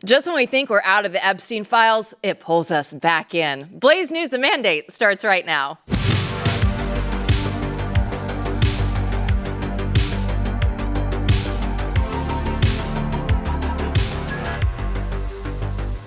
Just when we think we're out of the Epstein files, it pulls us back in. Blaze News, The Mandate, starts right now.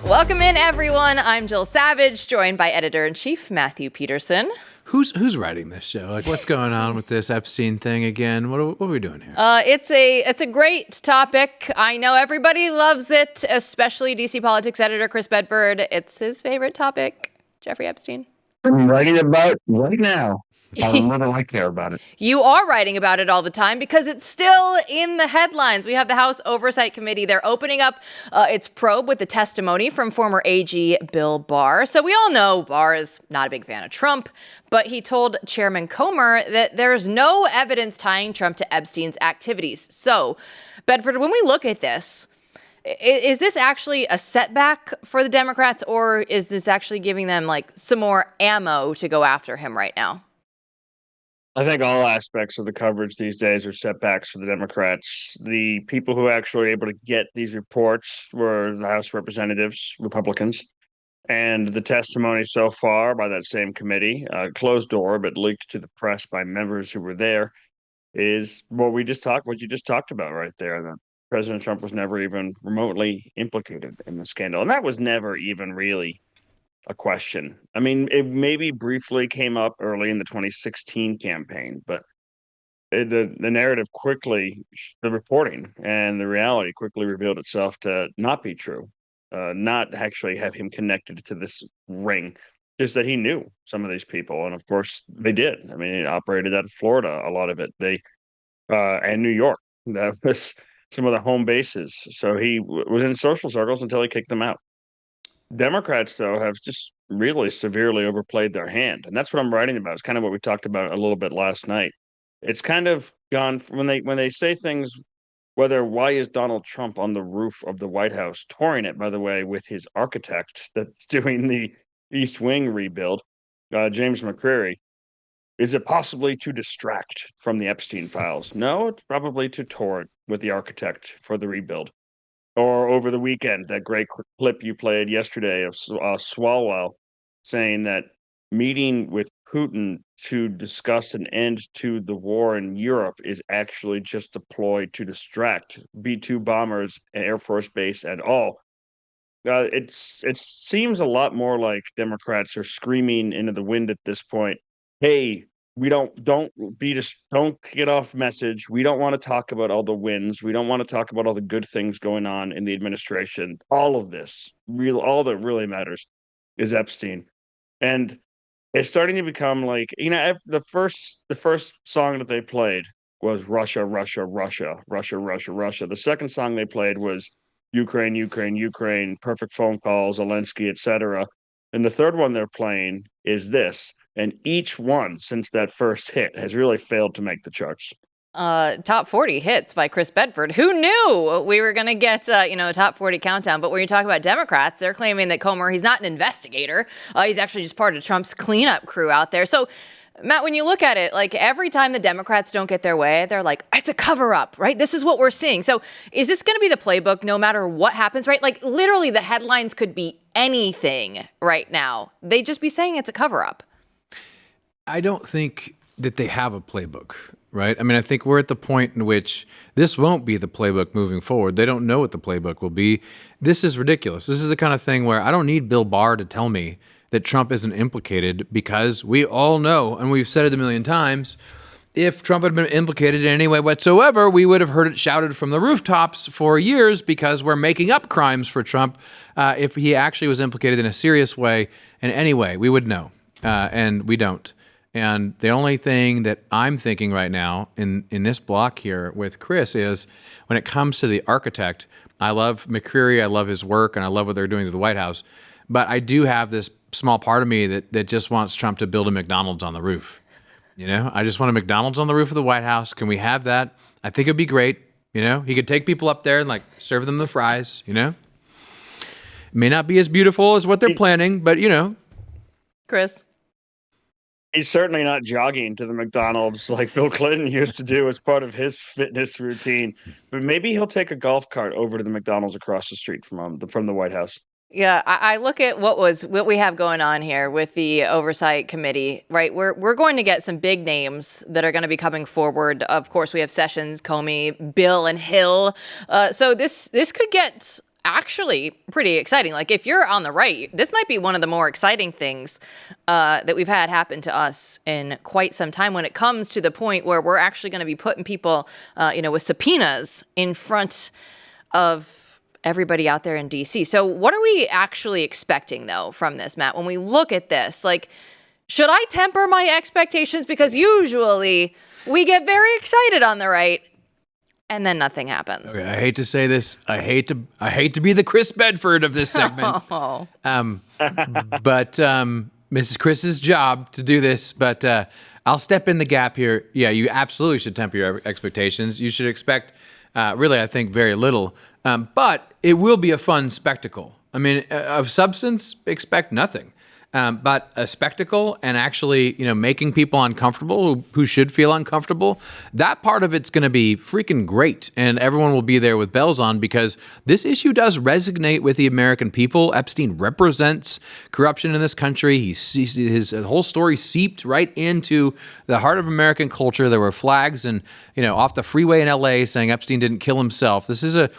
Welcome in, everyone. I'm Jill Savage, joined by Editor-in-Chief Matthew Peterson. Who's writing this show? Like, what's going on with this Epstein thing again? What are we doing here? It's a great topic. I know everybody loves it, especially DC politics editor Chris Bedford. It's his favorite topic, Jeffrey Epstein. I'm writing about right now. How little I care about it. You are writing about it all the time because it's still in the headlines. We have the House Oversight Committee. They're opening up its probe with the testimony from former AG Bill Barr. So we all know Barr is not a big fan of Trump, but he told Chairman Comer that there's no evidence tying Trump to Epstein's activities. So, Bedford, when we look at this, is this actually a setback for the Democrats, or is this actually giving them like some more ammo to go after him right now? I think all aspects of the coverage these days are setbacks for the Democrats. The people who actually were able to get these reports were the House Representatives, Republicans, and the testimony so far by that same committee, closed door but leaked to the press by members who were there, is what you just talked about right there. That President Trump was never even remotely implicated in the scandal, and that was never even really a question. I mean, it maybe briefly came up early in the 2016 campaign, but the narrative quickly, the reporting and the reality quickly revealed itself to not be true, not actually have him connected to this ring, just that he knew some of these people. And of course they did. I mean, it operated out of Florida, a lot of it, and New York. That was some of the home bases. So he was in social circles until he kicked them out. Democrats, though, have just really severely overplayed their hand. And that's what I'm writing about. It's kind of what we talked about a little bit last night. It's kind of gone when they say things, why is Donald Trump on the roof of the White House, touring it, by the way, with his architect that's doing the East Wing rebuild, James McCreary. Is it possibly to distract from the Epstein files? No, it's probably to tour it with the architect for the rebuild. Or over the weekend, that great clip you played yesterday of Swalwell saying that meeting with Putin to discuss an end to the war in Europe is actually just a ploy to distract B-2 bombers, Air Force Base, and all. It seems a lot more like Democrats are screaming into the wind at this point. Hey, we don't get off message. We don't want to talk about all the wins. We don't want to talk about all the good things going on in the administration. All of this, all that really matters is Epstein. And it's starting to become like, the first song that they played was Russia, Russia, Russia, Russia, Russia, Russia. The second song they played was Ukraine, Ukraine, Ukraine, perfect phone calls, Zelensky, etc. And the third one they're playing is this. And each one since that first hit has really failed to make the charts. Top 40 hits by Chris Bedford. Who knew we were going to get, a top 40 countdown? But when you talk about Democrats, they're claiming that Comer, he's not an investigator. He's actually just part of Trump's cleanup crew out there. So, Matt, when you look at it, like every time the Democrats don't get their way, they're like, it's a cover up, right? This is what we're seeing. So is this going to be the playbook no matter what happens, right? Like literally the headlines could be anything right now. They'd just be saying it's a cover up. I don't think that they have a playbook, right? I mean, I think we're at the point in which this won't be the playbook moving forward. They don't know what the playbook will be. This is ridiculous. This is the kind of thing where I don't need Bill Barr to tell me that Trump isn't implicated, because we all know, and we've said it a million times, if Trump had been implicated in any way whatsoever, we would have heard it shouted from the rooftops for years, because we're making up crimes for Trump. If he actually was implicated in a serious way, in any way, we would know, and we don't. And the only thing that I'm thinking right now in this block here with Chris is, when it comes to the architect, I love McCreary, I love his work, and I love what they're doing to the White House. But I do have this small part of me that just wants Trump to build a McDonald's on the roof. I just want a McDonald's on the roof of the White House. Can we have that? I think it'd be great. He could take people up there and serve them the fries, It may not be as beautiful as what they're planning, but Chris. He's certainly not jogging to the McDonald's like Bill Clinton used to do as part of his fitness routine. But maybe he'll take a golf cart over to the McDonald's across the street from the White House. Yeah, I look at what we have going on here with the Oversight Committee, right? We're going to get some big names that are going to be coming forward. Of course, we have Sessions, Comey, Bill, and Hill. So this could get actually pretty exciting. Like if you're on the right, this might be one of the more exciting things that we've had happen to us in quite some time when it comes to the point where we're actually going to be putting people, with subpoenas in front of everybody out there in DC. So what are we actually expecting, though, from this, Matt? When we look at this, like, should I temper my expectations? Because usually we get very excited on the right and then nothing happens. Okay, I hate to say this. I hate to be the Chris Bedford of this segment. Oh. But Mrs. Chris's job to do this, but I'll step in the gap here. Yeah, you absolutely should temper your expectations. You should expect, really, I think, very little. But it will be a fun spectacle. I mean, of substance, expect nothing. But a spectacle and actually, making people uncomfortable who should feel uncomfortable, that part of it's going to be freaking great. And everyone will be there with bells on because this issue does resonate with the American people. Epstein represents corruption in this country. His whole story seeped right into the heart of American culture. There were flags and, off the freeway in LA saying Epstein didn't kill himself. This is a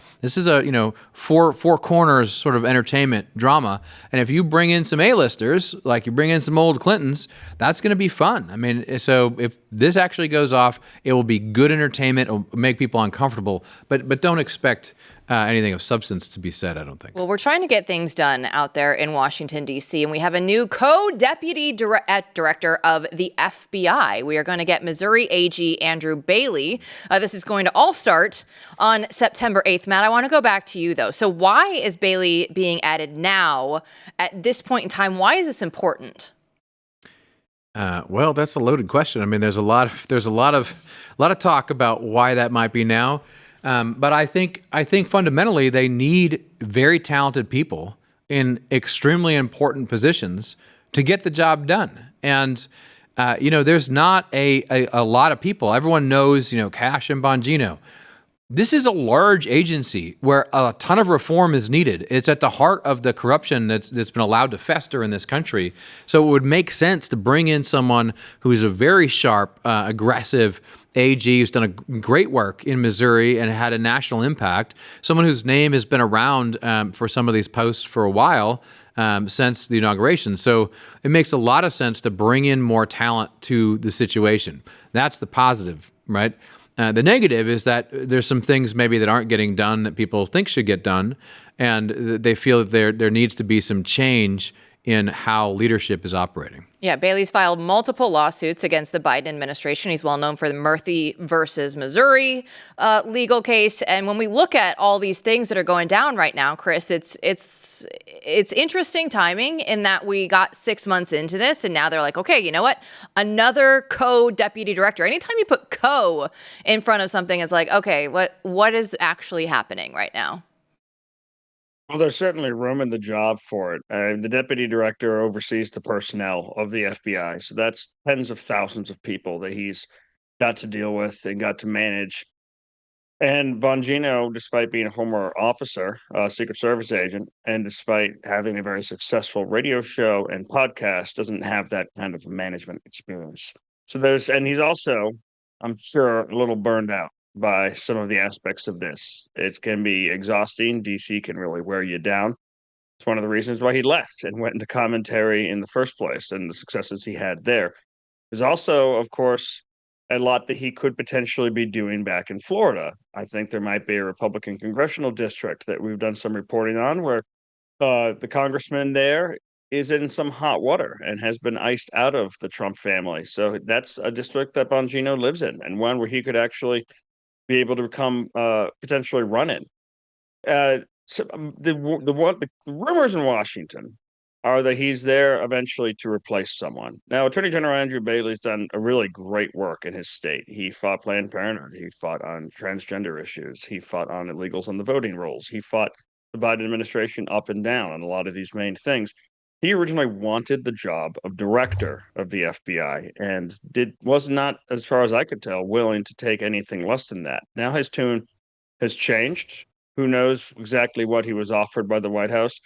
four corners sort of entertainment drama. And if you bring in some A-listers, like you bring in some old Clintons, that's going to be fun. I mean, so if this actually goes off, it will be good entertainment. It'll make people uncomfortable, but don't expect anything of substance to be said, I don't think. Well, we're trying to get things done out there in Washington, D.C., and we have a new co-deputy director of the FBI. We are going to get Missouri AG Andrew Bailey. This is going to all start on September 8th. Matt, I want to go back to you, though. So why is Bailey being added now at this point in time? Why is this important? Well, that's a loaded question. I mean, there's a lot of talk about why that might be now. But I think fundamentally they need very talented people in extremely important positions to get the job done. And there's not a lot of people. Everyone knows Kash and Bongino. This is a large agency where a ton of reform is needed. It's at the heart of the corruption that's been allowed to fester in this country. So it would make sense to bring in someone who's a very sharp, aggressive AG who's done a great work in Missouri and had a national impact. Someone whose name has been around for some of these posts for a while since the inauguration. So it makes a lot of sense to bring in more talent to the situation. That's the positive, right? The negative is that there's some things maybe that aren't getting done that people think should get done, and they feel that there needs to be some change in how leadership is operating. Yeah, Bailey's filed multiple lawsuits against the Biden administration. He's well known for the Murphy versus Missouri legal case. And when we look at all these things that are going down right now, Chris, it's interesting timing in that we got 6 months into this and now they're like, okay, you know what? Another co-deputy director. Anytime you put co in front of something, it's like, okay, what is actually happening right now? Well, there's certainly room in the job for it. The deputy director oversees the personnel of the FBI. So that's tens of thousands of people that he's got to deal with and got to manage. And Bongino, despite being a former officer, Secret Service agent, and despite having a very successful radio show and podcast, doesn't have that kind of management experience. And he's also, I'm sure, a little burned out by some of the aspects of this. It can be exhausting. DC can really wear you down. It's one of the reasons why he left and went into commentary in the first place and the successes he had there. There's also, of course, a lot that he could potentially be doing back in Florida. I think there might be a Republican congressional district that we've done some reporting on where the congressman there is in some hot water and has been iced out of the Trump family. So that's a district that Bongino lives in and one where he could actually be able to come potentially run it. So the rumors in Washington are that he's there eventually to replace someone. Now, Attorney General Andrew Bailey's done a really great work in his state. He fought Planned Parenthood. He fought on transgender issues. He fought on illegals on the voting rolls. He fought the Biden administration up and down on a lot of these main things. He originally wanted the job of director of the FBI and was not, as far as I could tell, willing to take anything less than that. Now his tune has changed. Who knows exactly what he was offered by the White House?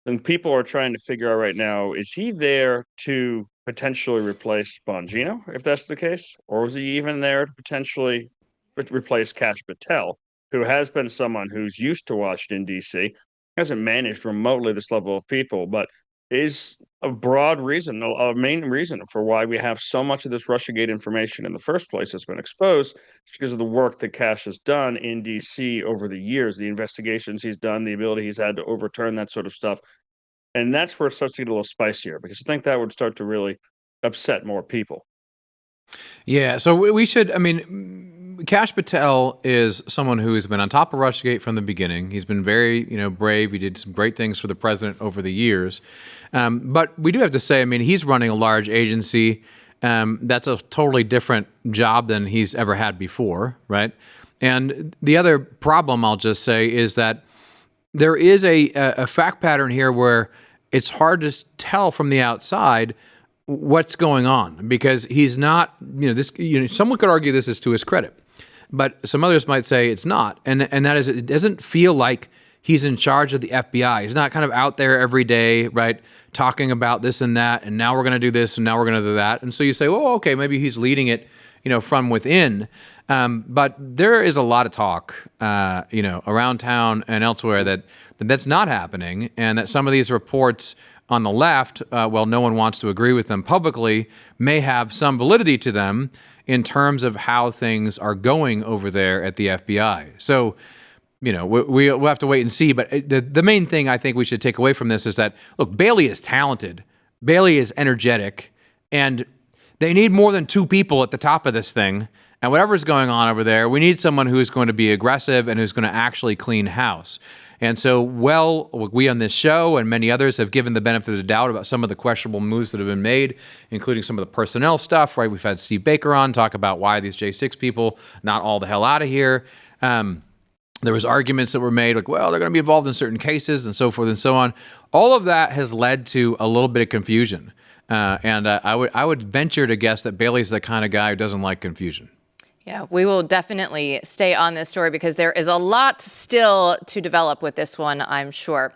And people are trying to figure out right now, is he there to potentially replace Bongino, if that's the case? Or is he even there to potentially replace Kash Patel, who has been someone who's used to Washington, D.C., hasn't managed remotely this level of people, but is a broad reason, a main reason for why we have so much of this Russiagate information in the first place has been exposed. It's because of the work that Kash has done in D.C. over the years, the investigations he's done, the ability he's had to overturn that sort of stuff. And that's where it starts to get a little spicier, because I think that would start to really upset more people. Yeah, so we should, I mean, Kash Patel is someone who has been on top of Russiagate from the beginning. He's been very, brave. He did some great things for the president over the years. But we do have to say, I mean, he's running a large agency. That's a totally different job than he's ever had before, right? And the other problem, I'll just say, is that there is a fact pattern here where it's hard to tell from the outside what's going on, because he's not, someone could argue this is to his credit, but some others might say it's not. And that is, it doesn't feel like he's in charge of the FBI. He's not kind of out there every day, right, talking about this and that, and now we're going to do this and now we're going to do that. And so you say, oh, okay, maybe he's leading it, from within. But there is a lot of talk, around town and elsewhere that's not happening, and that some of these reports on the left, while no one wants to agree with them publicly, may have some validity to them in terms of how things are going over there at the FBI. So, we'll have to wait and see. But the main thing I think we should take away from this is that, look, Bailey is talented. Bailey is energetic. And they need more than two people at the top of this thing. And whatever's going on over there, we need someone who's going to be aggressive and who's going to actually clean house. And so, we on this show and many others have given the benefit of the doubt about some of the questionable moves that have been made, including some of the personnel stuff, right? We've had Steve Baker on talk about why these J6 people not all the hell out of here. There was arguments that were made like, well, they're going to be involved in certain cases and so forth and so on. All of that has led to a little bit of confusion. And I would venture to guess that Bailey's the kind of guy who doesn't like confusion. Yeah, we will definitely stay on this story because there is a lot still to develop with this one, I'm sure.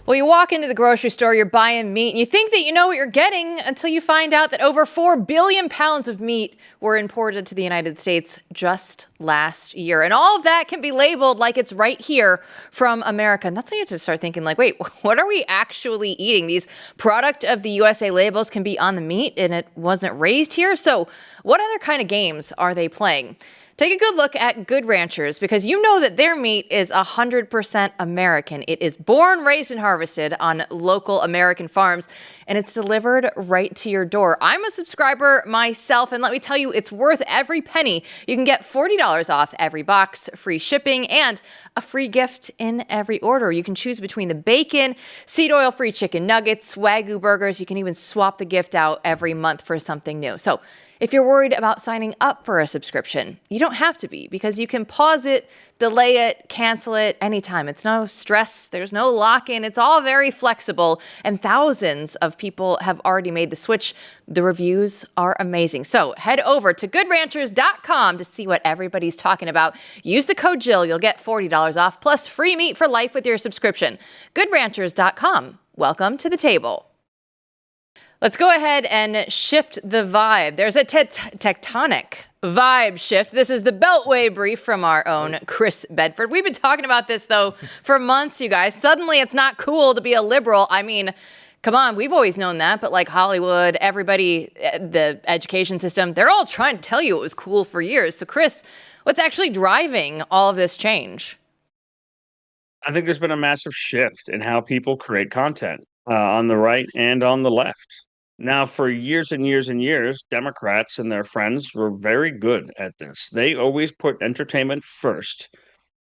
Well, you walk into the grocery store, you're buying meat, and you think that you know what you're getting until you find out that over 4 billion pounds of meat were imported to the United States just last year. And all of that can be labeled like it's right here from America. And that's when you have to start thinking like, wait, what are we actually eating? These product of the USA labels can be on the meat and it wasn't raised here. So what other kind of games are they playing? Take a good look at Good Ranchers, because you know that their meat is 100% American. It is born, raised, and harvested on local American farms, and it's delivered right to your door. I'm a subscriber myself, and let me tell you, it's worth every penny. You can get $40 off every box, free shipping, and a free gift in every order. You can choose between the bacon, seed oil-free chicken nuggets, Wagyu burgers. You can even swap the gift out every month for something new. So if you're worried about signing up for a subscription, you don't have to be, because you can pause it, delay it, cancel it anytime. It's no stress. There's no lock-in. It's all very flexible. And thousands of people have already made the switch. The reviews are amazing. So head over to goodranchers.com to see what everybody's talking about. Use the code Jill. You'll get $40 off plus free meat for life with your subscription. Goodranchers.com. Welcome to the table. Let's go ahead and shift the vibe. There's a tectonic vibe shift. This is the Beltway brief from our own Chris Bedford. We've been talking about this, though, for months, you guys. Suddenly, it's not cool to be a liberal. I mean, come on, we've always known that. But like Hollywood, everybody, the education system, they're all trying to tell you it was cool for years. So, Chris, what's actually driving all of this change? I think there's been a massive shift in how people create content on the right and on the left. Now, for years and years and years, Democrats and their friends were very good at this. They always put entertainment first,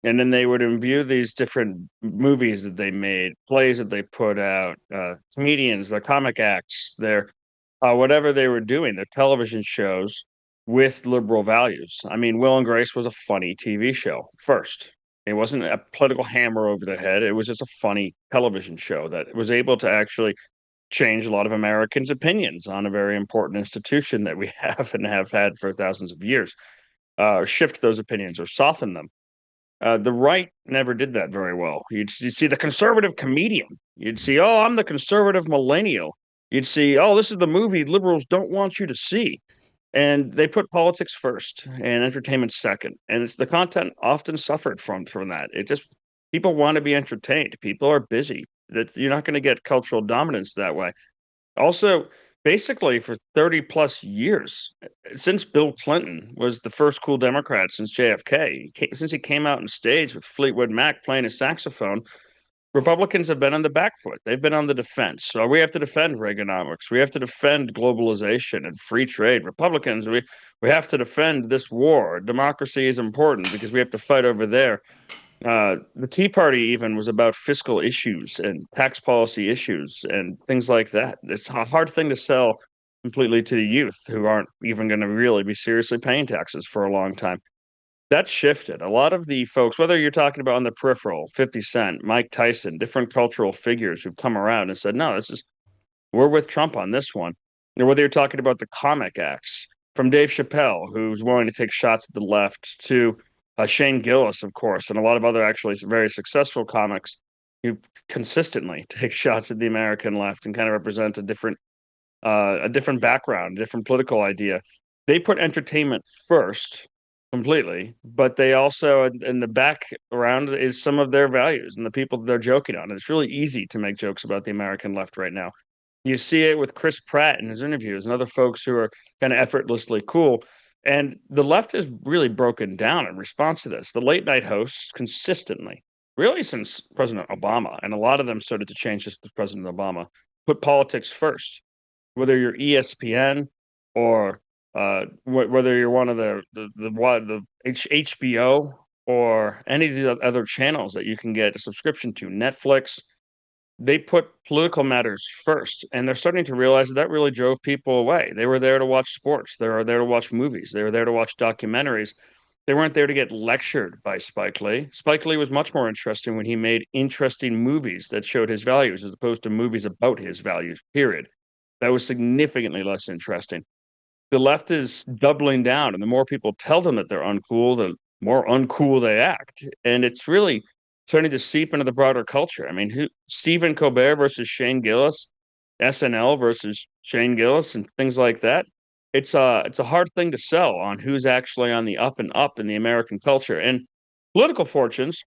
and then they would imbue these different movies that they made, plays that they put out, comedians, their comic acts, their whatever they were doing, their television shows, with liberal values. I mean, Will and Grace was a funny TV show first. It wasn't a political hammer over the head. It was just a funny television show that was able to actually change a lot of Americans' opinions on a very important institution that we have and have had for thousands of years, shift those opinions or soften them. The right never did that very well. You'd see the conservative comedian. You'd see, oh, I'm the conservative millennial. You'd see, oh, this is the movie liberals don't want you to see. And they put politics first and entertainment second. And it's the content often suffered from that. It just people want to be entertained. People are busy. That you're not going to get cultural dominance that way. Also, basically for 30 plus years, since Bill Clinton was the first cool Democrat since JFK, since he came out on stage with Fleetwood Mac playing a saxophone, Republicans have been on the back foot. They've been on the defense. So we have to defend Reaganomics. We have to defend globalization and free trade. Republicans, we have to defend this war. Democracy is important because we have to fight over there. The Tea Party even was about fiscal issues and tax policy issues and things like that. It's a hard thing to sell completely to the youth who aren't even going to really be seriously paying taxes for a long time. That shifted. A lot of the folks, whether you're talking about on the peripheral, 50 Cent, Mike Tyson, different cultural figures who've come around and said, no, we're with Trump on this one. Or whether you're talking about the comic acts, from Dave Chappelle, who's willing to take shots at the left, to Shane Gillis, of course, and a lot of other actually very successful comics who consistently take shots at the American left and kind of represent a different background, a different political idea. They put entertainment first completely, but they also, in the background, is some of their values and the people that they're joking on. And it's really easy to make jokes about the American left right now. You see it with Chris Pratt in his interviews and other folks who are kind of effortlessly cool. And the left has really broken down in response to this. The late night hosts consistently, really since President Obama, and a lot of them started to change this with President Obama, put politics first. Whether you're ESPN or whether you're one of the HBO or any of these other channels that you can get a subscription to, Netflix, they put political matters first, and they're starting to realize that really drove people away. They were there to watch sports. They were there to watch movies. They were there to watch documentaries. They weren't there to get lectured by Spike Lee. Spike Lee was much more interesting when he made interesting movies that showed his values as opposed to movies about his values, period. That was significantly less interesting. The left is doubling down, and the more people tell them that they're uncool, the more uncool they act. And it's really starting to seep into the broader culture. I mean, Stephen Colbert versus Shane Gillis, SNL versus Shane Gillis, and things like that. It's a hard thing to sell on who's actually on the up and up in the American culture. And political fortunes,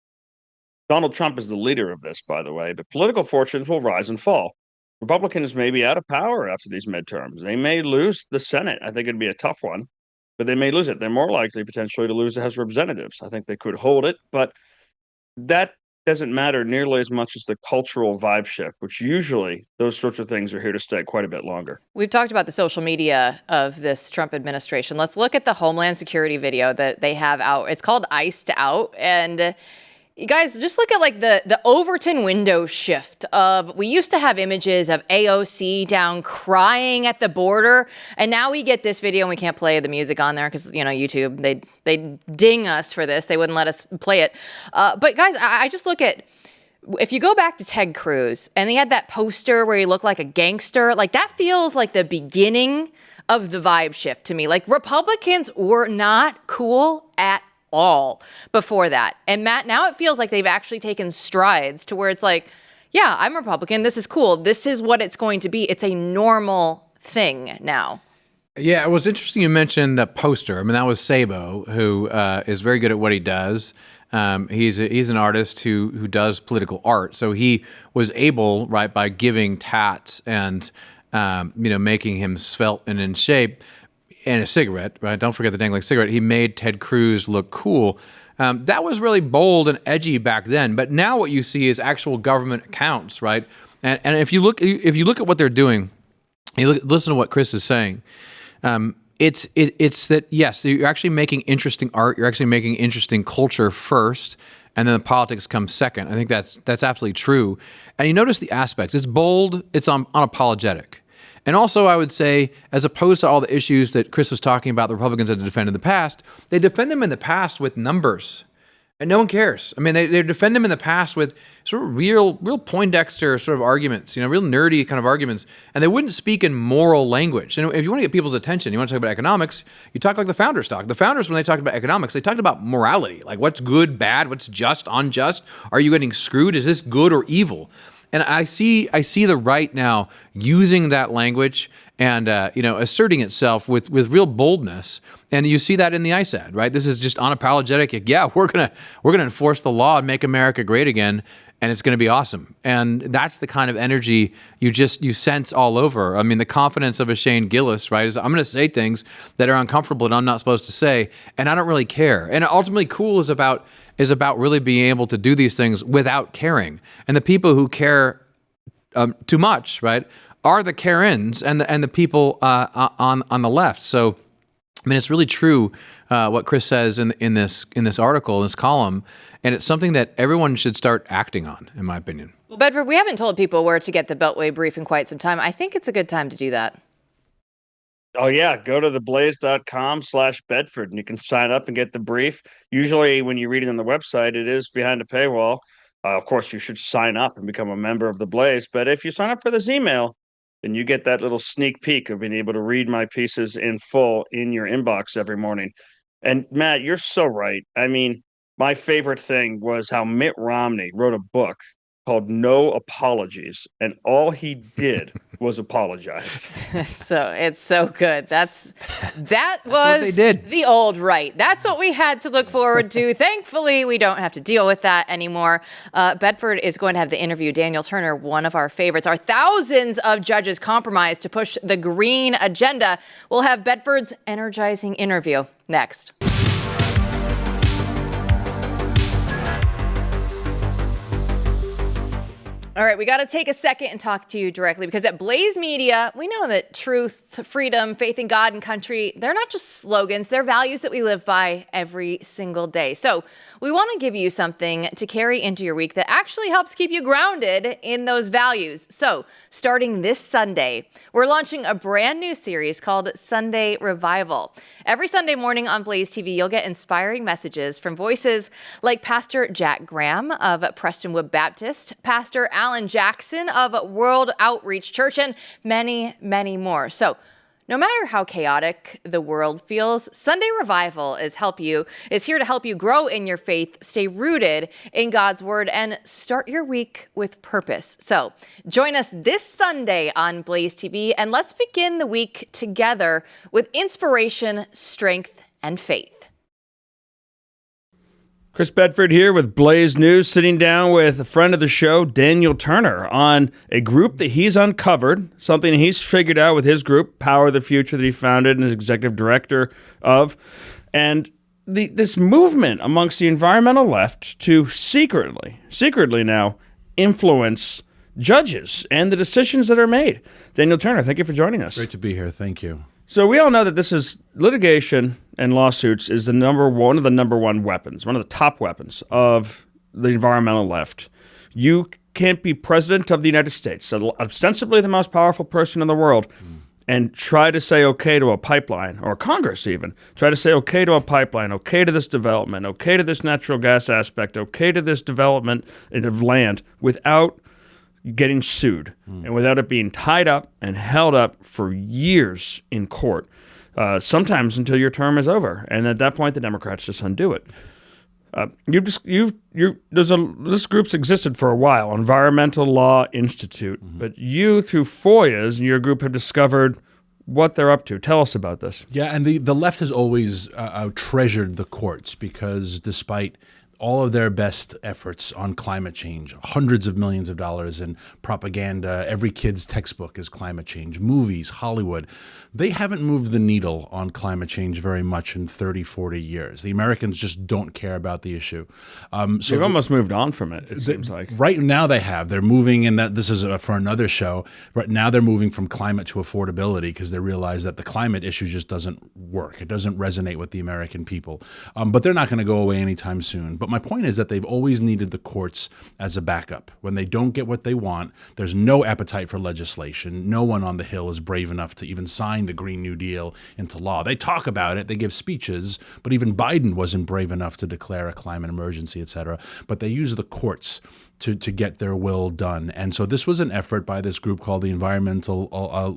Donald Trump is the leader of this, by the way, but political fortunes will rise and fall. Republicans may be out of power after these midterms. They may lose the Senate. I think it'd be a tough one, but they may lose it. They're more likely potentially to lose the House of Representatives. I think they could hold it, but that doesn't matter nearly as much as the cultural vibe shift, which usually those sorts of things are here to stay quite a bit longer. We've talked about the social media of this Trump administration. Let's look at the Homeland Security video that they have out. It's called Iced Out. And you guys, just look at like the Overton window shift of, we used to have images of AOC down crying at the border, and now we get this video and we can't play the music on there because, YouTube, they ding us for this. They wouldn't let us play it. But guys, I just look at, if you go back to Ted Cruz and he had that poster where he looked like a gangster, like that feels like the beginning of the vibe shift to me. Like Republicans were not cool at all before that. And Matt, now it feels like they've actually taken strides to where it's like, yeah, I'm Republican. This is cool. This is what it's going to be. It's a normal thing now. Yeah, it was interesting you mentioned the poster. I mean, that was Sabo, who is very good at what he does. He's an artist who does political art. So he was able, right, by giving tats and making him svelte and in shape, and a cigarette, right? Don't forget the dangling cigarette. He made Ted Cruz look cool. That was really bold and edgy back then. But now what you see is actual government accounts, right? And if you look at what they're doing, listen to what Chris is saying. It's that yes, you're actually making interesting art. You're actually making interesting culture first, and then the politics comes second. I think that's absolutely true. And you notice the aspects. It's bold. It's unapologetic. And also, I would say, as opposed to all the issues that Chris was talking about, the Republicans had to defend in the past, they defend them in the past with numbers. And no one cares. I mean, they defend them in the past with sort of real Poindexter sort of arguments, real nerdy kind of arguments. And they wouldn't speak in moral language. And if you want to get people's attention, you want to talk about economics, you talk like the founders talk. The founders, when they talked about economics, they talked about morality, like what's good, bad, what's just, unjust. Are you getting screwed? Is this good or evil? And I see the right now using that language and asserting itself with real boldness. And you see that in the ISAD, right? This is just unapologetic. Yeah, we're gonna enforce the law and make America great again, and it's gonna be awesome. And that's the kind of energy you sense all over. I mean, the confidence of a Shane Gillis, right, is I'm gonna say things that are uncomfortable and I'm not supposed to say, and I don't really care. And ultimately, cool is about really being able to do these things without caring. And the people who care too much, right, are the Karens and the people on the left. So, I mean, it's really true what Chris says in this article, in this column, and it's something that everyone should start acting on, in my opinion. Well, Bedford, we haven't told people where to get the Beltway brief in quite some time. I think it's a good time to do that. Oh, yeah. Go to theblaze.com/Bedford and you can sign up and get the brief. Usually when you read it on the website, it is behind a paywall. Of course, you should sign up and become a member of the Blaze. But if you sign up for this email, then you get that little sneak peek of being able to read my pieces in full in your inbox every morning. And Matt, you're so right. I mean, my favorite thing was how Mitt Romney wrote a book called No Apologies, and all he did was apologize. So it's so good. that was what they did. The old right. That's what we had to look forward to. Thankfully, we don't have to deal with that anymore. Bedford is going to have the interview. Daniel Turner, one of our favorites. Our thousands of judges compromised to push the green agenda. We'll have Bedford's energizing interview next. All right, we got to take a second and talk to you directly because at Blaze Media, we know that truth, freedom, faith in God and country, they're not just slogans, they're values that we live by every single day. So we want to give you something to carry into your week that actually helps keep you grounded in those values. So starting this Sunday, we're launching a brand new series called Sunday Revival. Every Sunday morning on Blaze TV, you'll get inspiring messages from voices like Pastor Jack Graham of Prestonwood Baptist, Pastor Alan Jackson of World Outreach Church, and many, many more. So no matter how chaotic the world feels, Sunday Revival is here to help you grow in your faith, stay rooted in God's word, and start your week with purpose. So join us this Sunday on Blaze TV, and let's begin the week together with inspiration, strength, and faith. Chris Bedford here with Blaze News, sitting down with a friend of the show, Daniel Turner, on a group that he's uncovered, something he's figured out with his group, Power of the Future, that he founded and is executive director of. And this movement amongst the environmental left to secretly now influence judges and the decisions that are made. Daniel Turner, thank you for joining us. Great to be here. Thank you. So we all know that this is litigation and lawsuits is one of the number one weapons, one of the top weapons of the environmental left. You can't be president of the United States, so ostensibly the most powerful person in the world, and try to say okay to a pipeline, or Congress even, try to say okay to a pipeline, okay to this development, okay to this natural gas aspect, okay to this development of land without getting sued and without it being tied up and held up for years in court, sometimes until your term is over. And at that point, the Democrats just undo it. This group's existed for a while, Environmental Law Institute, but you, through FOIAs, your group have discovered what they're up to. Tell us about this. Yeah, and the left has always treasured the courts because despite all of their best efforts on climate change, hundreds of millions of dollars in propaganda, every kid's textbook is climate change, movies, Hollywood. they haven't moved the needle on climate change very much in 30, 40 years. The Americans just don't care about the issue. They've almost moved on from it, it seems like. Right now they have. They're moving, and that this is for another show. Right now they're moving from climate to affordability because they realize that the climate issue just doesn't work. It doesn't resonate with the American people. But they're not going to go away anytime soon. But my point is that they've always needed the courts as a backup. When they don't get what they want, there's no appetite for legislation. No one on the Hill is brave enough to even sign the Green New Deal into law. They talk about it, they give speeches, but even Biden wasn't brave enough to declare a climate emergency, et cetera. But they use the courts to get their will done. And so this was an effort by this group called the Environmental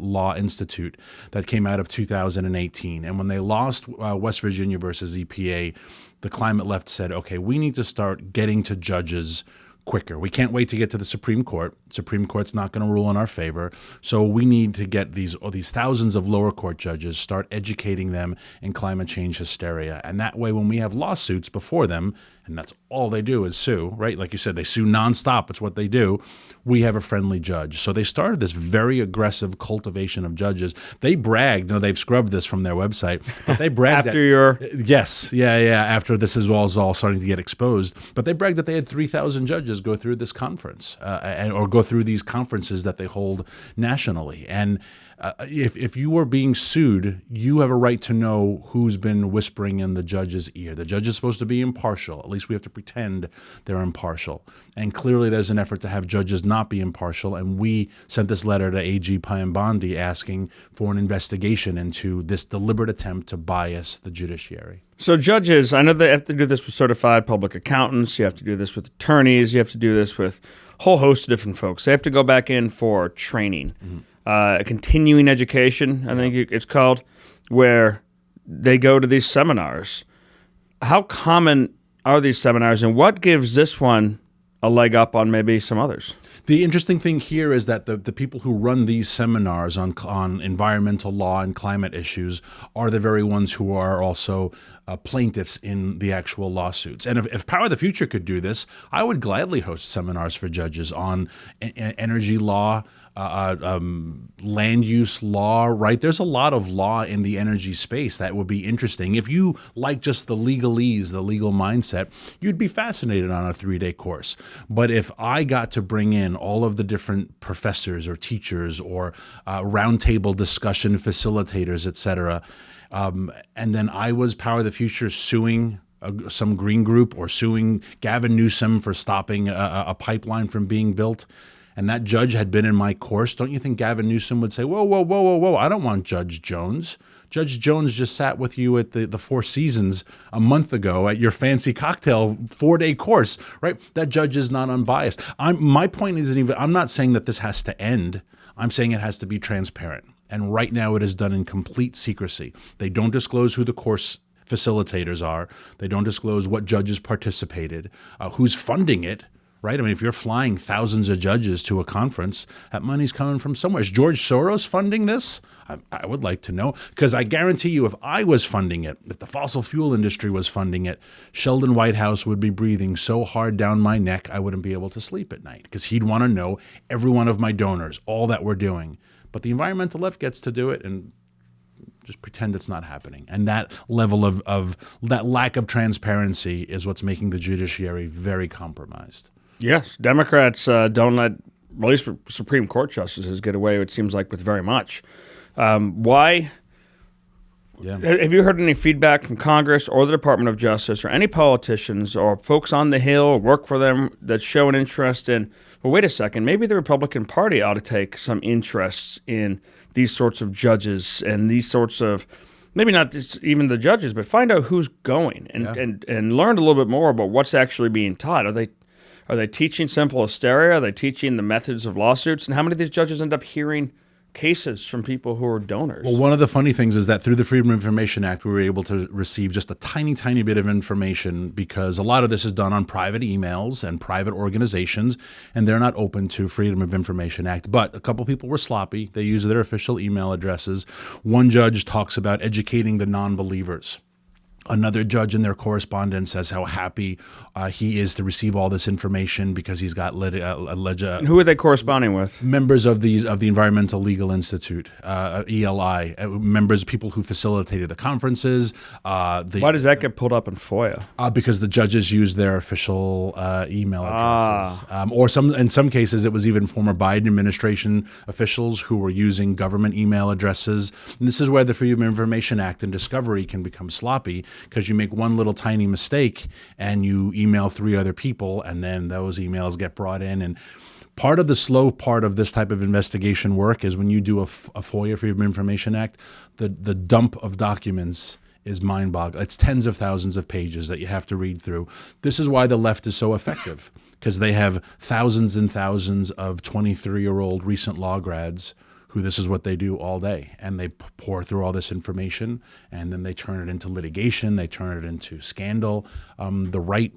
Law Institute that came out of 2018. And when they lost West Virginia versus EPA, the climate left said, okay, we need to start getting to judges quicker. We can't wait to get to the Supreme Court. Supreme Court's not going to rule in our favor. So we need to get these thousands of lower court judges, start educating them in climate change hysteria. And that way, when we have lawsuits before them, and that's all they do is sue, right? Like you said, they sue nonstop. It's what they do. We have a friendly judge. So they started this very aggressive cultivation of judges. They bragged, they've scrubbed this from their website, but they bragged after this is all starting to get exposed. But they bragged that they had 3,000 judges go through this conference or go through these conferences that they hold nationally. And if you are being sued, you have a right to know who's been whispering in the judge's ear. The judge is supposed to be impartial. At least we have to pretend they're impartial. And clearly there's an effort to have judges not be impartial. And we sent this letter to AG Bondi asking for an investigation into this deliberate attempt to bias the judiciary. So judges, I know they have to do this with certified public accountants. You have to do this with attorneys. You have to do this with a whole host of different folks. They have to go back in for training. Mm-hmm. Continuing education, I think it's called, where they go to these seminars. How common are these seminars, and what gives this one a leg up on maybe some others? The interesting thing here is that the people who run these seminars on environmental law and climate issues are the very ones who are also plaintiffs in the actual lawsuits. And if Power of the Future could do this, I would gladly host seminars for judges on energy law, land use law, right? There's a lot of law in the energy space that would be interesting. If you like just the legalese, the legal mindset, you'd be fascinated on a 3-day course. But if I got to bring in all of the different professors or teachers or roundtable discussion facilitators, et cetera, and then I was Power of the Future suing some green group or suing Gavin Newsom for stopping a pipeline from being built, and that judge had been in my course, don't you think Gavin Newsom would say, whoa, I don't want Judge Jones. Judge Jones just sat with you at the Four Seasons a month ago at your fancy cocktail 4-day course, right? That judge is not unbiased. My point isn't even, I'm not saying that this has to end. I'm saying it has to be transparent. And right now it is done in complete secrecy. They don't disclose who the course facilitators are. They don't disclose what judges participated, who's funding it. Right? I mean, if you're flying thousands of judges to a conference, that money's coming from somewhere. Is George Soros funding this? I would like to know, because I guarantee you if I was funding it, if the fossil fuel industry was funding it, Sheldon Whitehouse would be breathing so hard down my neck I wouldn't be able to sleep at night, because he'd want to know every one of my donors, all that we're doing. But the environmental left gets to do it and just pretend it's not happening. And that level of that lack of transparency is what's making the judiciary very compromised. Yes, Democrats don't let, at least Supreme Court justices, get away, it seems like, with very much. Why? Yeah. Have you heard any feedback from Congress or the Department of Justice or any politicians or folks on the Hill or work for them that show an interest in, well, wait a second, maybe the Republican Party ought to take some interest in these sorts of judges and these sorts of, maybe not just even the judges, but find out who's going and learn a little bit more about what's actually being taught. Are they teaching simple hysteria? Are they teaching the methods of lawsuits? And how many of these judges end up hearing cases from people who are donors? Well, one of the funny things is that through the Freedom of Information Act, we were able to receive just a tiny, tiny bit of information, because a lot of this is done on private emails and private organizations, and they're not open to Freedom of Information Act. But a couple people were sloppy. They used their official email addresses. One judge talks about educating the non-believers. Another judge in their correspondence says how happy he is to receive all this information because he's got And who are they corresponding with? members of the Environmental Legal Institute, ELI, members, people who facilitated the conferences. Why does that get pulled up in FOIA? Because the judges use their official email addresses, or in some cases it was even former Biden administration officials who were using government email addresses. And this is where the Freedom of Information Act and discovery can become sloppy, because you make one little tiny mistake and you email 3 other people, and then those emails get brought in. And part of the slow part of this type of investigation work is when you do a FOIA, Freedom of Information Act, the dump of documents is mind-boggling. It's tens of thousands of pages that you have to read through. This is why the left is so effective, because they have thousands and thousands of 23-year-old recent law grads who this is what they do all day, and they pour through all this information, and then they turn it into litigation, they turn it into scandal. The right,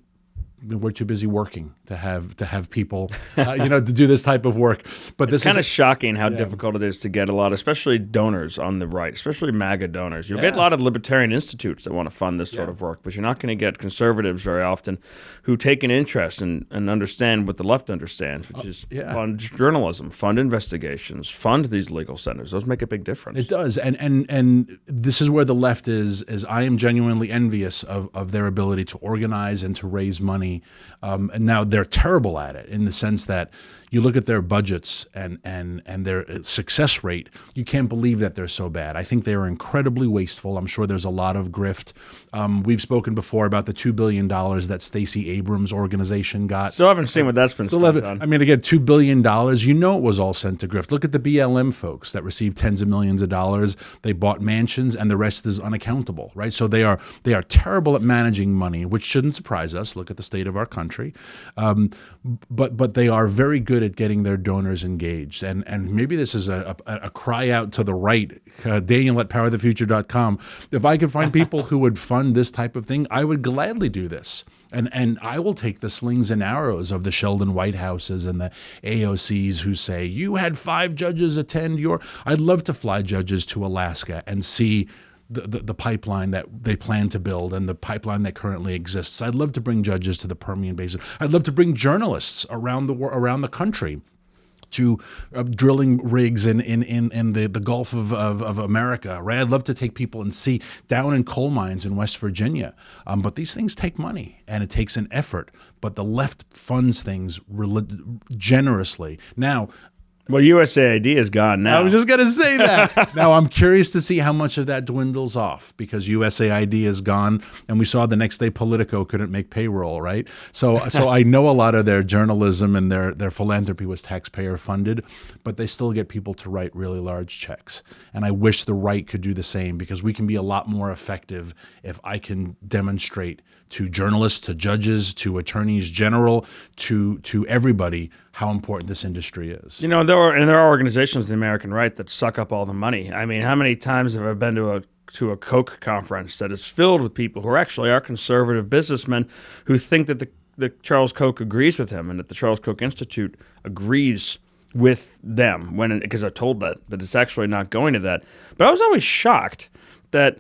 we're too busy working to have people, to do this type of work. But It's kind of shocking how difficult it is to get a lot, especially donors on the right, especially MAGA donors. You'll get a lot of libertarian institutes that want to fund this sort of work, but you're not going to get conservatives very often who take an interest and understand what the left understands, which is fund journalism, fund investigations, fund these legal centers. Those make a big difference. It does, and this is where the left is I am genuinely envious of their ability to organize and to raise money. And now they're terrible at it, in the sense that you look at their budgets and their success rate, you can't believe that they're so bad. I think they are incredibly wasteful. I'm sure there's a lot of grift. We've spoken before about the $2 billion that Stacey Abrams' organization got. Still haven't seen what that's been spent on. I mean, again, $2 billion, it was all sent to grift. Look at the BLM folks that received tens of millions of dollars. They bought mansions, and the rest is unaccountable, right? So they are terrible at managing money, which shouldn't surprise us. Look at the state of our country. But they are very good at getting their donors engaged. And maybe this is a cry out to the right, Daniel at powerthefuture.com. If I could find people who would fund this type of thing, I would gladly do this. And I will take the slings and arrows of the Sheldon Whitehouses and the AOCs who say, you had 5 judges attend your... I'd love to fly judges to Alaska and see the pipeline that they plan to build and the pipeline that currently exists. I'd love to bring judges to the Permian Basin. I'd love to bring journalists around the country to drilling rigs in the Gulf of America, right? I'd love to take people and see down in coal mines in West Virginia. But these things take money, and it takes an effort. But the left funds things generously. Now, well, USAID is gone now. I was just going to say that. Now, I'm curious to see how much of that dwindles off, because USAID is gone, and we saw the next day Politico couldn't make payroll, right? So I know a lot of their journalism and their philanthropy was taxpayer funded, but they still get people to write really large checks. And I wish the right could do the same, because we can be a lot more effective if I can demonstrate to journalists, to judges, to attorneys general, to everybody how important this industry is. You know, there are organizations in the American right that suck up all the money. I mean, how many times have I been to a Koch conference that is filled with people who are conservative businessmen who think that the Charles Koch agrees with him, and that the Charles Koch Institute agrees with them, because I told that, but it's actually not going to that. But I was always shocked that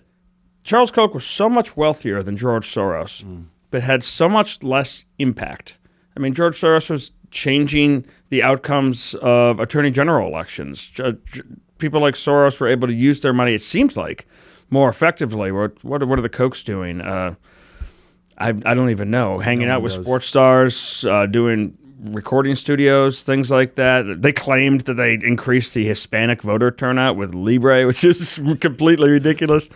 Charles Koch was so much wealthier than George Soros, but had so much less impact. I mean, George Soros was changing the outcomes of attorney general elections. People like Soros were able to use their money, it seems like, more effectively. What are the Kochs doing? I don't even know. Hanging out with sports stars, doing recording studios, things like that. They claimed that they increased the Hispanic voter turnout with Libre, which is completely ridiculous.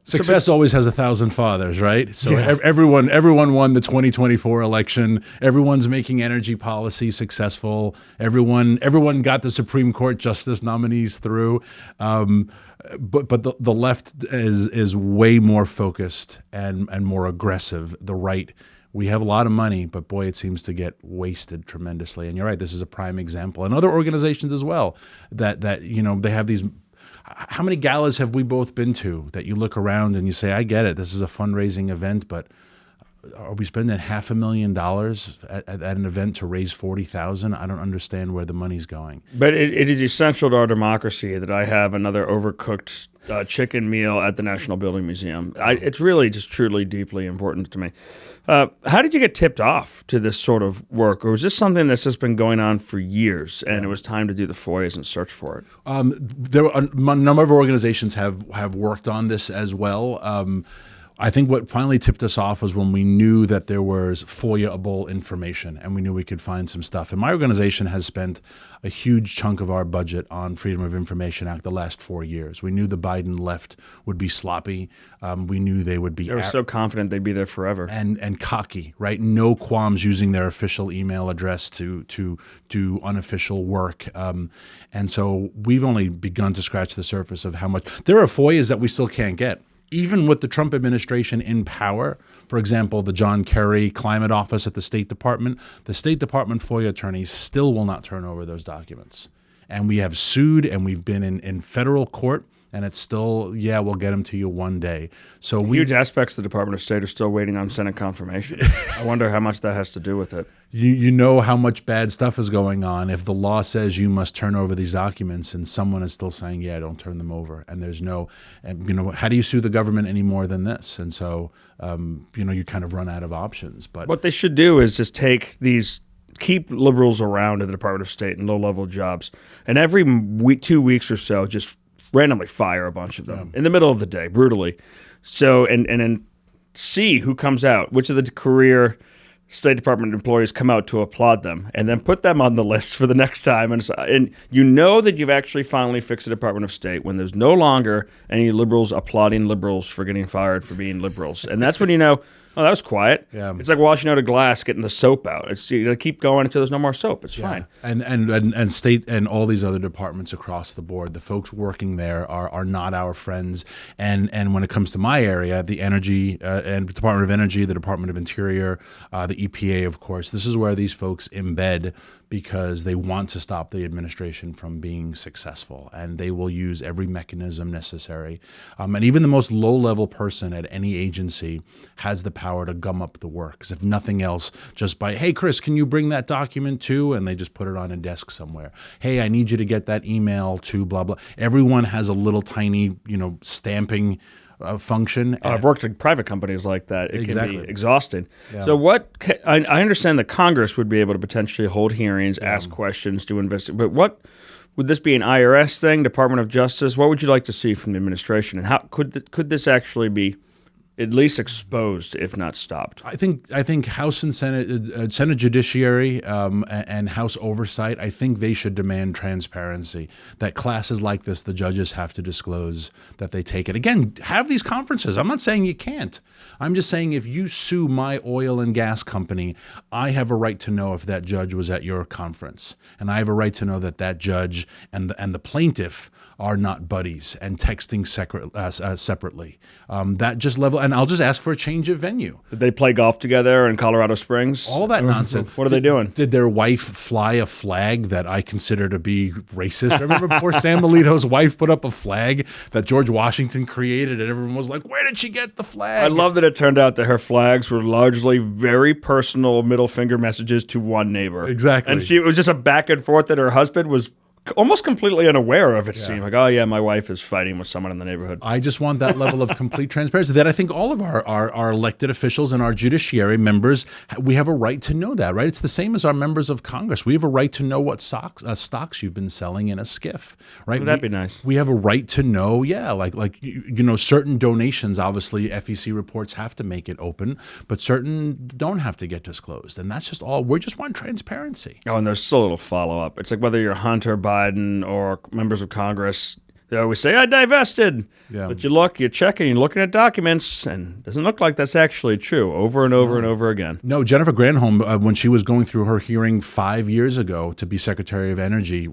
Success always has 1,000 fathers, right? So everyone won the 2024 election. Everyone's making energy policy successful. Everyone got the Supreme Court justice nominees through. But the left is way more focused and more aggressive. The right, we have a lot of money, but boy, it seems to get wasted tremendously. And you're right, this is a prime example. And other organizations as well that they have these. How many galas have we both been to that you look around and you say, I get it, this is a fundraising event, but Are we spending $500,000 at an event to raise 40,000? I don't understand where the money's going. But it is essential to our democracy that I have another overcooked chicken meal at the National Building Museum. It's really just truly deeply important to me. How did you get tipped off to this sort of work? Or was this something that's just been going on for years and it was time to do the FOIAs and search for it? There were a number of organizations have worked on this as well. I think what finally tipped us off was when we knew that there was FOIA-able information and we knew we could find some stuff. And my organization has spent a huge chunk of our budget on Freedom of Information Act the last 4 years. We knew the Biden left would be sloppy. We knew they would be... They were so confident they'd be there forever. And cocky, right? No qualms using their official email address to do unofficial work. And so we've only begun to scratch the surface of how much... There are FOIAs that we still can't get. Even with the Trump administration in power, for example, the John Kerry Climate Office at the State Department, the State Department FOIA attorneys still will not turn over those documents. And we have sued and we've been in federal court, and it's still, we'll get them to you one day. So huge aspects of the Department of State are still waiting on Senate confirmation. I wonder how much that has to do with it. You know how much bad stuff is going on if the law says you must turn over these documents and someone is still saying, don't turn them over. And there's how do you sue the government any more than this? And so, you kind of run out of options. But what they should do is just keep liberals around in the Department of State in low-level jobs, and every 2 weeks or so, just randomly fire a bunch of them in the middle of the day, brutally. So, and then see who comes out, which of the career State Department employees come out to applaud them, and then put them on the list for the next time. And you know that you've actually finally fixed the Department of State when there's no longer any liberals applauding liberals for getting fired for being liberals. And that's when you know, oh, that was quiet. Yeah. It's like washing out a glass, getting the soap out. You got to keep going until there's no more soap. It's fine. And state and all these other departments across the board, the folks working there are not our friends. And when it comes to my area, the Energy and Department of Energy, the Department of Interior, the EPA, of course, this is where these folks embed because they want to stop the administration from being successful, and they will use every mechanism necessary. And even the most low-level person at any agency has the power to gum up the work. Because if nothing else, just by, hey, Chris, can you bring that document too? And they just put it on a desk somewhere. Hey, I need you to get that email to blah, blah. Everyone has a little tiny, stamping function. I've worked in private companies like that. It Exactly. can be exhausting. Yeah. So I understand that Congress would be able to potentially hold hearings, ask questions, do investigate. But what would this be, an IRS thing, Department of Justice? What would you like to see from the administration? And how could this actually be at least exposed, if not stopped? I think House and Senate Judiciary and House Oversight, I think they should demand transparency. That classes like this, the judges have to disclose that they take it. Again, have these conferences. I'm not saying you can't. I'm just saying if you sue my oil and gas company, I have a right to know if that judge was at your conference. And I have a right to know that judge and the plaintiff are not buddies and texting separately. That just level, and I'll just ask for a change of venue. Did they play golf together in Colorado Springs? All that nonsense. What are they doing? Did their wife fly a flag that I consider to be racist? Remember poor Sam Alito's wife put up a flag that George Washington created, and everyone was like, where did she get the flag? I love that it turned out that her flags were largely very personal middle finger messages to one neighbor. Exactly. And it was just a back and forth that her husband was almost completely unaware of. It seemed like, oh yeah, my wife is fighting with someone in the neighborhood. I just want that level of complete transparency that I think all of our elected officials and our judiciary members, we have a right to know that, right? It's the same as our members of Congress. We have a right to know what stocks you've been selling in a skiff, right? That'd be nice. We have a right to know, certain donations, obviously FEC reports have to make it open, but certain don't have to get disclosed. And that's just all, we just want transparency. Oh, and there's still a little follow-up. It's like whether you're Hunter Biden or members of Congress, they always say, I divested. Yeah. But you're checking, you're looking at documents, and it doesn't look like that's actually true over and over and over again. No, Jennifer Granholm, when she was going through her hearing 5 years ago to be Secretary of Energy,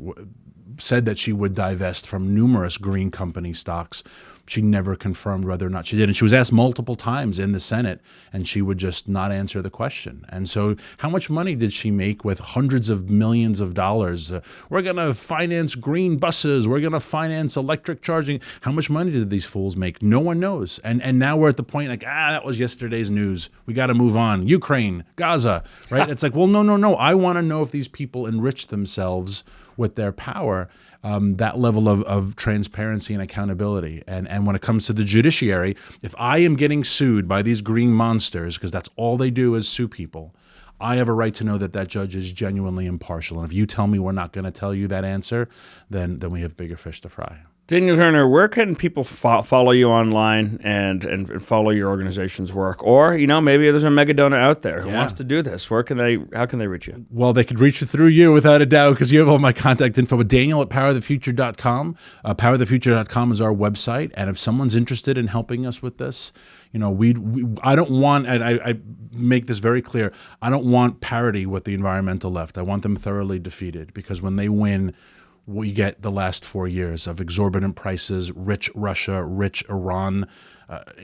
said that she would divest from numerous green company stocks she never confirmed whether or not she did. And she was asked multiple times in the Senate, and she would just not answer the question. And so how much money did she make with hundreds of millions of dollars? We're going to finance green buses. We're going to finance electric charging. How much money did these fools make? No one knows. And now we're at the point like, that was yesterday's news. We got to move on. Ukraine, Gaza, right? It's like, well, no. I want to know if these people enrich themselves with their power. That level of transparency and accountability. And when it comes to the judiciary, if I am getting sued by these green monsters, because that's all they do is sue people, I have a right to know that that judge is genuinely impartial. And if you tell me we're not going to tell you that answer, then we have bigger fish to fry. Daniel Turner, where can people follow you online and follow your organization's work? Or, maybe there's a megadona out there who wants to do this. How can they reach you? Well, they could reach you through you without a doubt, because you have all my contact info. But Daniel at powerofthefuture.com. Powerofthefuture.com is our website. And if someone's interested in helping us with this, I don't want, and I make this very clear, I don't want parity with the environmental left. I want them thoroughly defeated, because when they win, we get the last 4 years of exorbitant prices, rich Russia, rich Iran,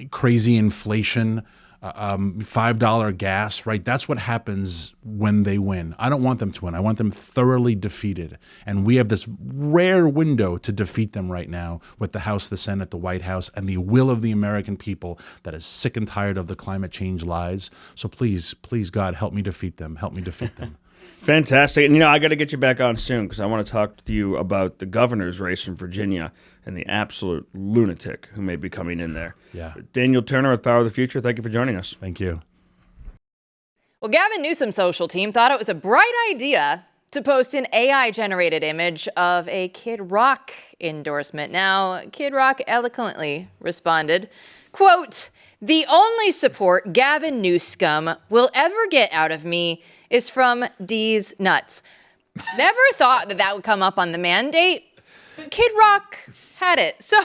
crazy inflation, $5 gas, right? That's what happens when they win. I don't want them to win. I want them thoroughly defeated. And we have this rare window to defeat them right now with the House, the Senate, the White House, and the will of the American people that is sick and tired of the climate change lies. So please, God, help me defeat them. Help me defeat them. Fantastic. And, I got to get you back on soon, because I want to talk to you about the governor's race in Virginia and the absolute lunatic who may be coming in there. Yeah. Daniel Turner with Power of the Future, thank you for joining us. Thank you. Well, Gavin Newsom's social team thought it was a bright idea to post an AI-generated image of a Kid Rock endorsement. Now, Kid Rock eloquently responded, quote, "The only support Gavin Newsom will ever get out of me is from D's nuts." Never thought that would come up on the mandate. Kid Rock had it. So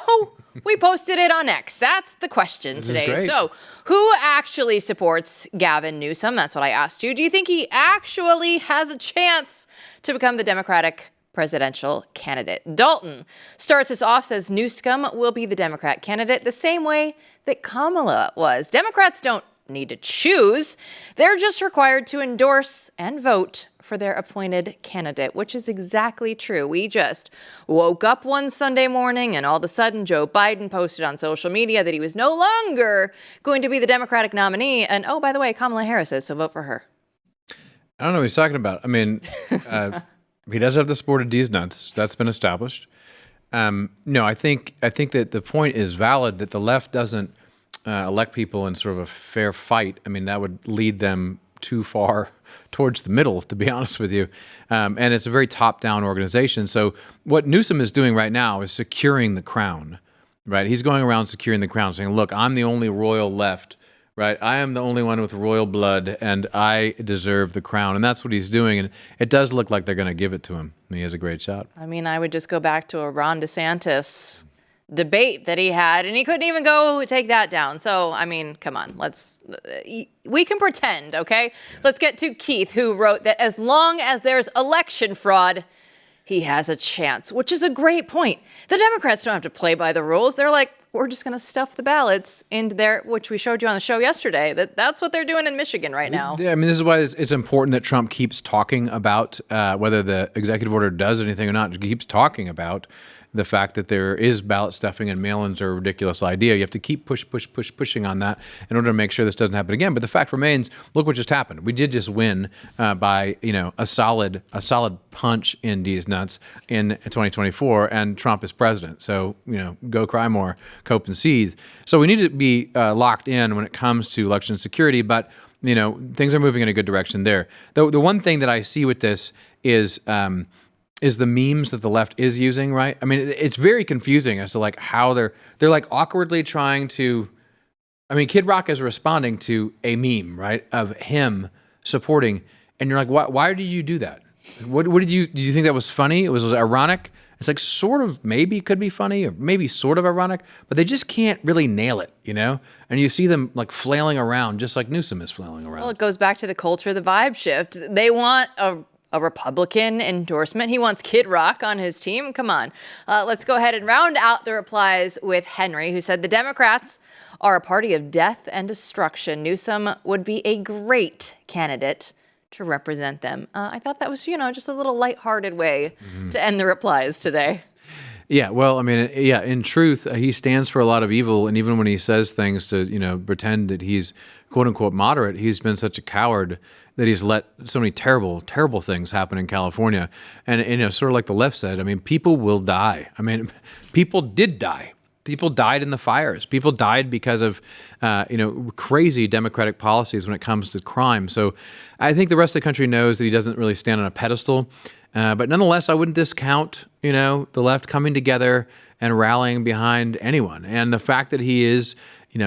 we posted it on X. That's the question today. So who actually supports Gavin Newsom? That's what I asked you. Do you think he actually has a chance to become the Democratic presidential candidate? Dalton starts us off, says Newsom will be the Democrat candidate the same way that Kamala was. Democrats don't need to choose. They're just required to endorse and vote for their appointed candidate, which is exactly true. We just woke up one Sunday morning and all of a sudden Joe Biden posted on social media that he was no longer going to be the Democratic nominee. And oh, by the way, Kamala Harris is, so vote for her. I don't know what he's talking about. I mean, he does have the support of D's nuts. That's been established. No, I think that the point is valid that the left doesn't elect people in sort of a fair fight. I mean, that would lead them too far towards the middle, to be honest with you. And it's a very top-down organization. So what Newsom is doing right now is securing the crown, right? He's going around securing the crown, saying, look, I'm the only royal left, right? I am the only one with royal blood, and I deserve the crown. And that's what he's doing. And it does look like they're going to give it to him. And he has a great shot. I mean, I would just go back to a Ron DeSantis debate that he had, and he couldn't even go take that down. So, I mean, come on, we can pretend, okay? Let's get to Keith, who wrote that as long as there's election fraud, he has a chance, which is a great point. The Democrats don't have to play by the rules. They're like, we're just going to stuff the ballots into there, which we showed you on the show yesterday. That's what they're doing in Michigan right now. Yeah, I mean, this is why it's important that Trump keeps talking about whether the executive order does anything or not. He keeps talking about the fact that there is ballot stuffing and mail-ins are a ridiculous idea. You have to keep pushing on that in order to make sure this doesn't happen again. But the fact remains, look what just happened. We did just win by a solid punch in D's nuts in 2024, and Trump is president. So go cry more, cope and seethe. So we need to be locked in when it comes to election security. But things are moving in a good direction there. The one thing that I see with this is the memes that the left is using, right? I mean, it's very confusing as to like how they're like awkwardly trying to. I mean, Kid Rock is responding to a meme, right, of him supporting, and you're like, why did you do that? What did you think that was funny? It was ironic. It's like sort of maybe could be funny or maybe sort of ironic, but they just can't really nail it, And you see them like flailing around just like Newsom is flailing around. Well, it goes back to the culture, the vibe shift. They want a a Republican endorsement. He wants Kid Rock on his team. Come on. Let's go ahead and round out the replies with Henry, who said the Democrats are a party of death and destruction. Newsom would be a great candidate to represent them. I thought that was, just a little lighthearted way to end the replies today. Yeah, well, I mean, yeah, in truth, he stands for a lot of evil. And even when he says things to, pretend that he's quote unquote moderate, he's been such a coward that he's let so many terrible, terrible things happen in California. And, sort of like the left said, I mean, people will die. I mean, people did die. People died in the fires. People died because of, crazy Democratic policies when it comes to crime. So I think the rest of the country knows that he doesn't really stand on a pedestal. But nonetheless, I wouldn't discount, the left coming together and rallying behind anyone. And the fact that he is,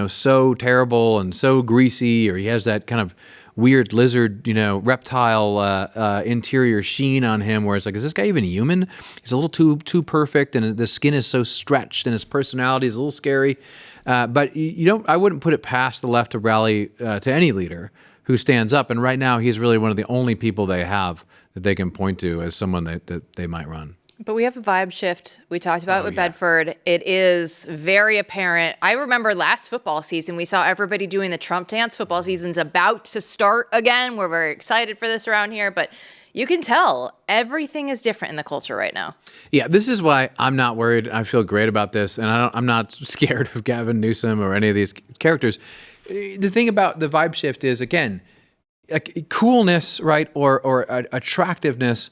so terrible and so greasy, or he has that kind of weird lizard, reptile interior sheen on him where it's like, is this guy even human? He's a little too perfect, and the skin is so stretched, and his personality is a little scary. But I wouldn't put it past the left to rally to any leader who stands up. And right now, he's really one of the only people they have that they can point to as someone that they might run. But we have a vibe shift. We talked about it with Bedford. It is very apparent. I remember last football season, we saw everybody doing the Trump dance. Football season's about to start again. We're very excited for this around here, but you can tell everything is different in the culture right now. Yeah, this is why I'm not worried. I feel great about this, and I'm not scared of Gavin Newsom or any of these characters. The thing about the vibe shift is, again, coolness, right, or attractiveness.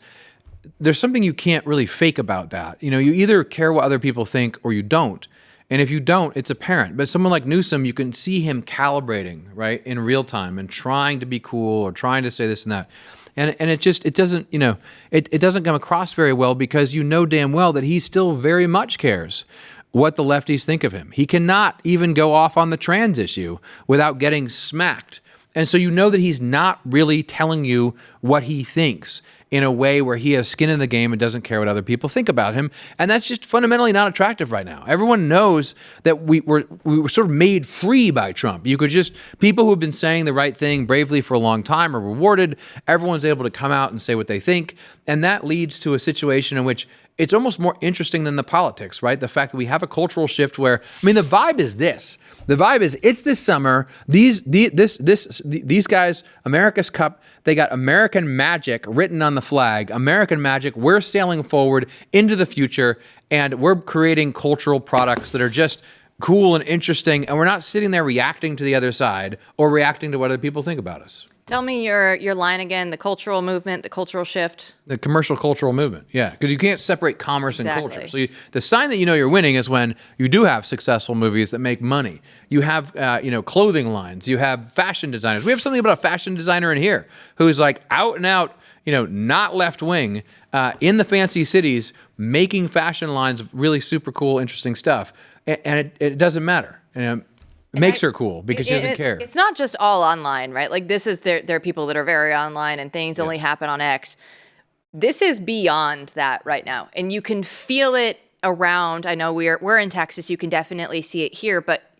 There's something you can't really fake about that. You either care what other people think or you don't. And if you don't, it's apparent. But someone like Newsom, you can see him calibrating, right, in real time and trying to be cool or trying to say this and that. And it doesn't, it doesn't come across very well because you know damn well that he still very much cares what the lefties think of him. He cannot even go off on the trans issue without getting smacked. And so you know that he's not really telling you what he thinks in a way where he has skin in the game and doesn't care what other people think about him. And that's just fundamentally not attractive right now. Everyone knows that we were sort of made free by Trump. People who have been saying the right thing bravely for a long time are rewarded. Everyone's able to come out and say what they think. And that leads to a situation in which it's almost more interesting than the politics, right? The fact that we have a cultural shift where, the vibe is this. The vibe is it's this summer. These guys, America's Cup, they got American magic written on the flag. American magic. We're sailing forward into the future, and we're creating cultural products that are just cool and interesting. And we're not sitting there reacting to the other side or reacting to what other people think about us. Tell me your line again, the cultural movement, the cultural shift. The commercial cultural movement, yeah. Because you can't separate commerce and culture. So the sign that you're winning is when you do have successful movies that make money. You have, clothing lines. You have fashion designers. We have something about a fashion designer in here who's like out and out, not left wing, in the fancy cities, making fashion lines of really super cool, interesting stuff. And it doesn't matter. It makes her cool because she doesn't care. It's not just all online, right? Like there are people that are very online and things only happen on X. This is beyond that right now. And you can feel it around. I know we're in Texas. You can definitely see it here. But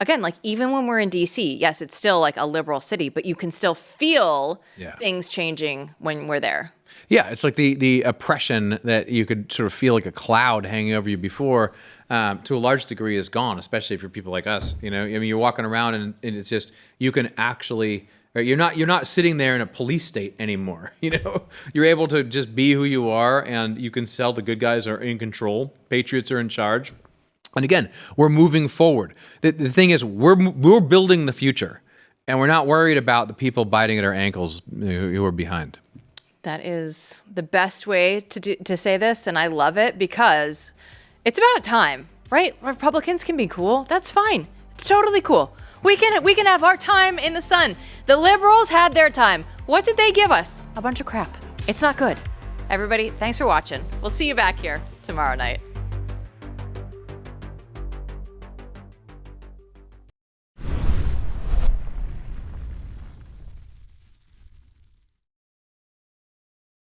again, like even when we're in DC, yes, it's still like a liberal city, but you can still feel things changing when we're there. Yeah, it's like the oppression that you could sort of feel like a cloud hanging over you before, to a large degree is gone, especially for people like us. You're walking around and it's just, you can actually, you're not sitting there in a police state anymore. You're able to just be who you are, and you can tell the good guys are in control. Patriots are in charge. And again, we're moving forward. The thing is, we're building the future, and we're not worried about the people biting at our ankles who are behind. That is the best way to say this, and I love it because it's about time, right? Republicans can be cool. That's fine. It's totally cool. We can have our time in the sun. The liberals had their time. What did they give us? A bunch of crap. It's not good. Everybody, thanks for watching. We'll see you back here tomorrow night.